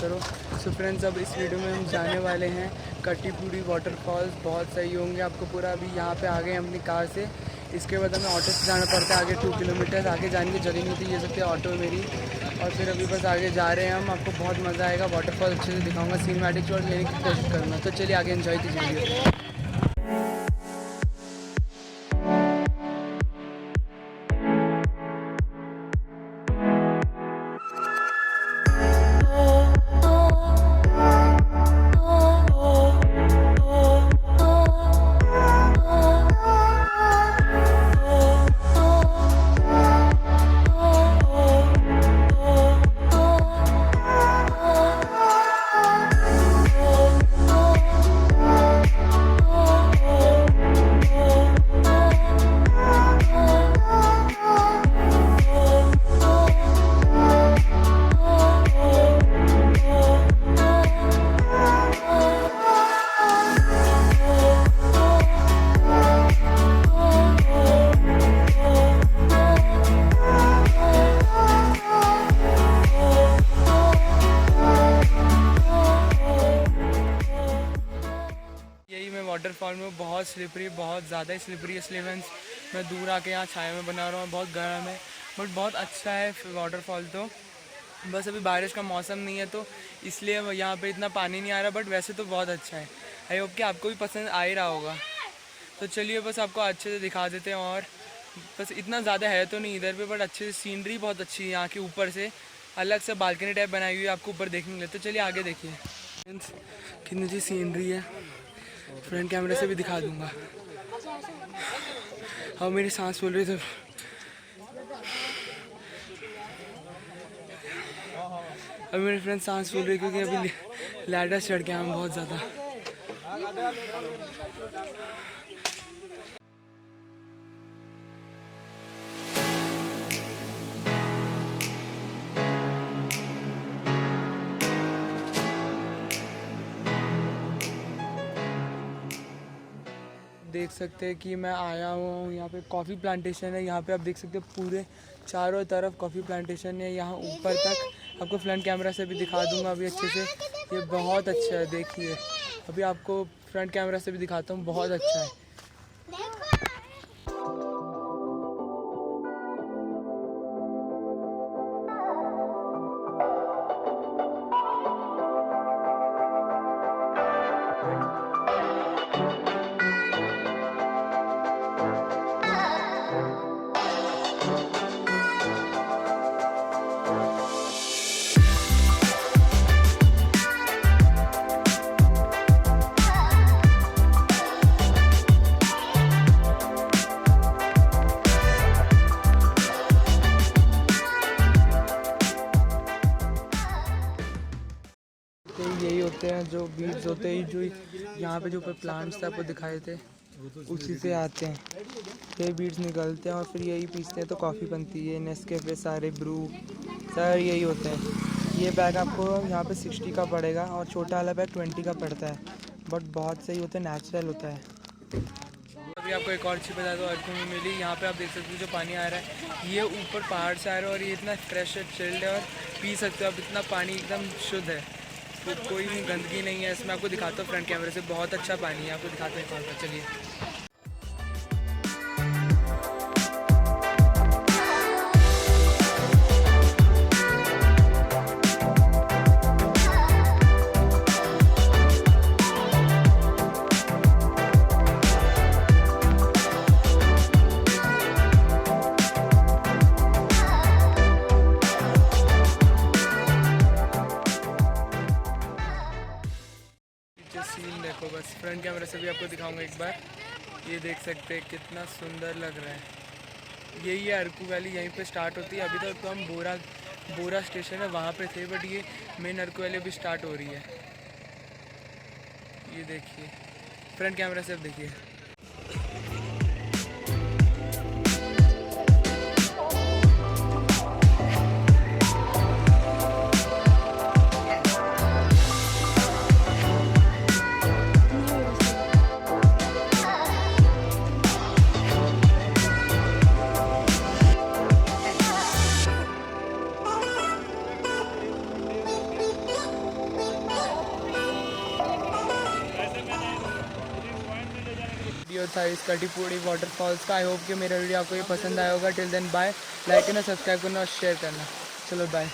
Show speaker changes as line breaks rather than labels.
करो। So friends, अब इस वीडियो में हम जाने वाले हैं कटीपुरी वाटरफॉल्स। बहुत सही होंगे आपको पूरा। अभी यहाँ पे आ गए अपनी कार से, इसके बाद हमें ऑटो से जाना पड़ता है आगे 2 किलोमीटर। आगे जाने की जगह नहीं थी, ये सकते ऑटो है मेरी। और फिर अभी बस आगे जा रहे हैं हम। आपको बहुत मज़ा आएगा, वाटरफॉल अच्छे से दिखाऊंगा, सिनेमैटिक शॉट लेने की कोशिश करूँगा। तो चलिए आगे एंजॉय कीजिए वीडियो। वाटरफॉल में बहुत स्लिपरी, बहुत ज़्यादा स्लिपरी, इसलिए मैं दूर आके यहाँ छाया में बना रहा हूँ। बहुत गर्म है बट बहुत अच्छा है वाटरफॉल। तो बस अभी बारिश का मौसम नहीं है तो इसलिए यहाँ पे इतना पानी नहीं आ रहा, बट वैसे तो बहुत अच्छा है। आई होप कि आपको भी पसंद आ ही रहा होगा। तो चलिए बस आपको अच्छे से दिखा देते हैं। और बस इतना ज़्यादा है तो नहीं इधर पे, बट अच्छे से सीनरी बहुत अच्छी है यहाँ के ऊपर से। अलग से बालकनी टाइप बनाई हुई है आपको ऊपर देखने के लिए। तो चलिए आगे देखिए कितनी अच्छी सीनरी है, फ्रंट कैमरे से भी दिखा दूंगा। अब मेरी सांस फूल रही तो अभी मेरे फ्रेंड सांस फूल रही क्योंकि अभी लैडर चढ़ के हम बहुत ज़्यादा। देख सकते हैं कि मैं आया हूँ यहाँ पे कॉफ़ी प्लांटेशन है। यहाँ पे आप देख सकते हैं पूरे चारों तरफ कॉफ़ी प्लांटेशन है, यहाँ ऊपर तक। आपको फ्रंट कैमरा से भी दिखा दूँगा अभी अच्छे से। ये बहुत अच्छा है, देखिए अभी आपको फ्रंट कैमरा से भी दिखाता हूँ, बहुत अच्छा है। यही होते हैं जो बीड्स होते हैं, जो यहाँ पे जो ऊपर प्लांट्स थे आपको दिखाए थे, उसी से आते हैं। ये बीड्स निकलते हैं और फिर यही पीसते हैं तो कॉफ़ी बनती है। नेस्कैफे सारे ब्रू सारे यही होते हैं। ये बैग आपको यहाँ पे 60 का पड़ेगा और छोटा वाला बैग 20 का पड़ता है, बट बहुत सही होता है, नेचुरल होता है। अभी आपको एक और चीज़ बता दो, अर्को में मिली। यहाँ पे आप देख सकते हो जो पानी आ रहा है ये ऊपर पहाड़ से आ रहा है और ये इतना फ्रेश है, चिल्ड है और पी सकते हो आप। इतना पानी एकदम शुद्ध है, तो कोई भी गंदगी नहीं है इसमें। आपको दिखाता हूँ फ्रंट कैमरे से, बहुत अच्छा पानी है, आपको दिखाते हैं कौन सा। चलिए सीन देखो, बस फ्रंट कैमरे से भी आपको दिखाऊंगा एक बार। ये देख सकते हैं कितना सुंदर लग रहा है। यही है अर्कू वैली, यहीं पे स्टार्ट होती है। अभी तक तो हम बोरा स्टेशन है वहाँ पे थे, बट ये मेन अर्कू वैली अभी स्टार्ट हो रही है। ये देखिए फ्रंट कैमरा से, अब देखिए वीडियो था इस कटीपुड़ी वाटरफॉल्स का। आई होप कि मेरा वीडियो आपको ये पसंद आया होगा। टिल देन बाय, लाइक करना, सब्सक्राइब करना और शेयर करना। चलो बाय।